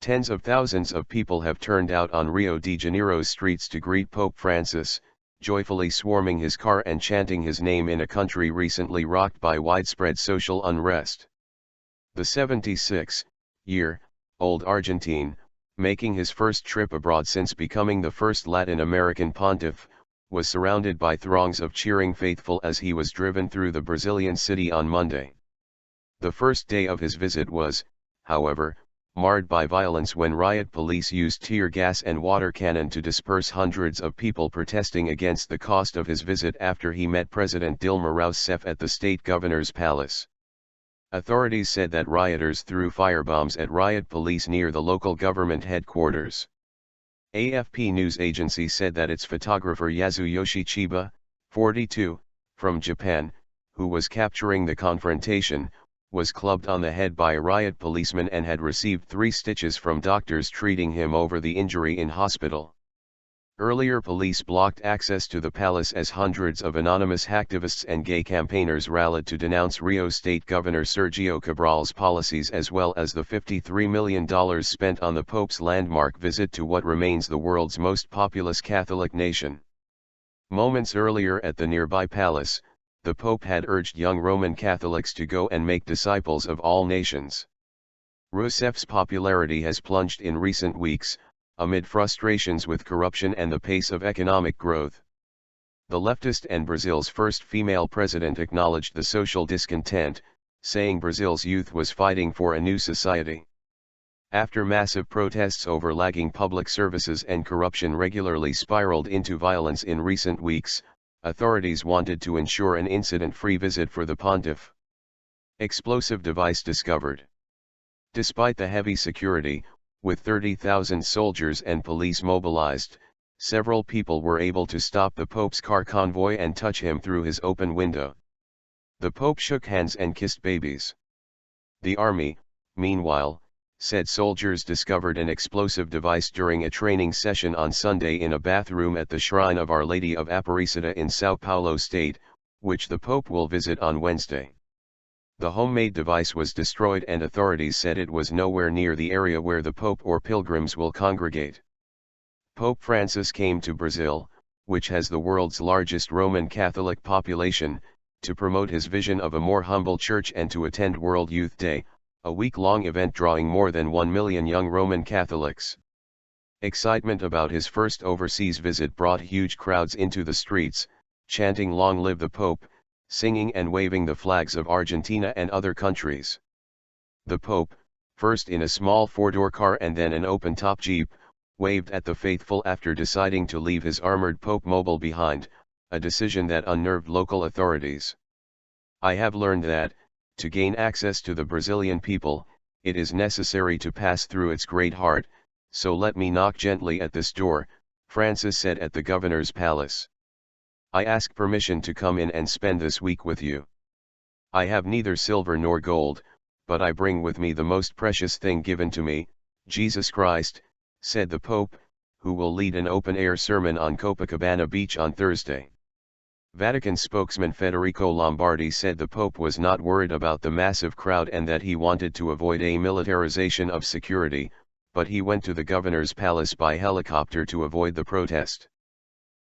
Tens of thousands of people have turned out on Rio de Janeiro's streets to greet Pope Francis, joyfully swarming his car and chanting his name in a country recently rocked by widespread social unrest. The 76-year-old Argentine, making his first trip abroad since becoming the first Latin American pontiff, was surrounded by throngs of cheering faithful as he was driven through the Brazilian city on Monday. The first day of his visit was, however, marred by violence when riot police used tear gas and water cannon to disperse hundreds of people protesting against the cost of his visit after he met President Dilma Rousseff at the state governor's palace. Authorities said that rioters threw firebombs at riot police near the local government headquarters. AFP news agency said that its photographer Yasuyoshi Chiba, 42, from Japan, who was capturing the confrontation, was clubbed on the head by a riot policeman and had received 3 stitches from doctors treating him over the injury in hospital. Earlier, police blocked access to the palace as hundreds of anonymous hacktivists and gay campaigners rallied to denounce Rio State Governor Sergio Cabral's policies as well as the $53 million spent on the Pope's landmark visit to what remains the world's most populous Catholic nation. Moments earlier at the nearby palace, the Pope had urged young Roman Catholics to go and make disciples of all nations. Rousseff's popularity has plunged in recent weeks, amid frustrations with corruption and the pace of economic growth. The leftist and Brazil's first female president acknowledged the social discontent, saying Brazil's youth was fighting for a new society. After massive protests over lagging public services and corruption regularly spiraled into violence in recent weeks, authorities wanted to ensure an incident-free visit for the pontiff. Explosive device discovered. Despite the heavy security, with 30,000 soldiers and police mobilized, several people were able to stop the Pope's car convoy and touch him through his open window. The Pope shook hands and kissed babies. The army, meanwhile, said soldiers discovered an explosive device during a training session on Sunday in a bathroom at the Shrine of Our Lady of Aparecida in São Paulo state, which the Pope will visit on Wednesday. The homemade device was destroyed and authorities said it was nowhere near the area where the Pope or pilgrims will congregate. Pope Francis came to Brazil, which has the world's largest Roman Catholic population, to promote his vision of a more humble church and to attend World Youth Day, a week-long event drawing more than 1 million young Roman Catholics. Excitement about his first overseas visit brought huge crowds into the streets, chanting "Long live the Pope," singing and waving the flags of Argentina and other countries. The Pope, first in a small 4-door car and then an open-top Jeep, waved at the faithful after deciding to leave his armored Pope mobile behind, a decision that unnerved local authorities. "I have learned that, to gain access to the Brazilian people, it is necessary to pass through its great heart, so let me knock gently at this door," Francis said at the governor's palace. "I ask permission to come in and spend this week with you. I have neither silver nor gold, but I bring with me the most precious thing given to me, Jesus Christ," said the Pope, who will lead an open-air sermon on Copacabana Beach on Thursday. Vatican spokesman Federico Lombardi said the Pope was not worried about the massive crowd and that he wanted to avoid a militarization of security, but he went to the governor's palace by helicopter to avoid the protest.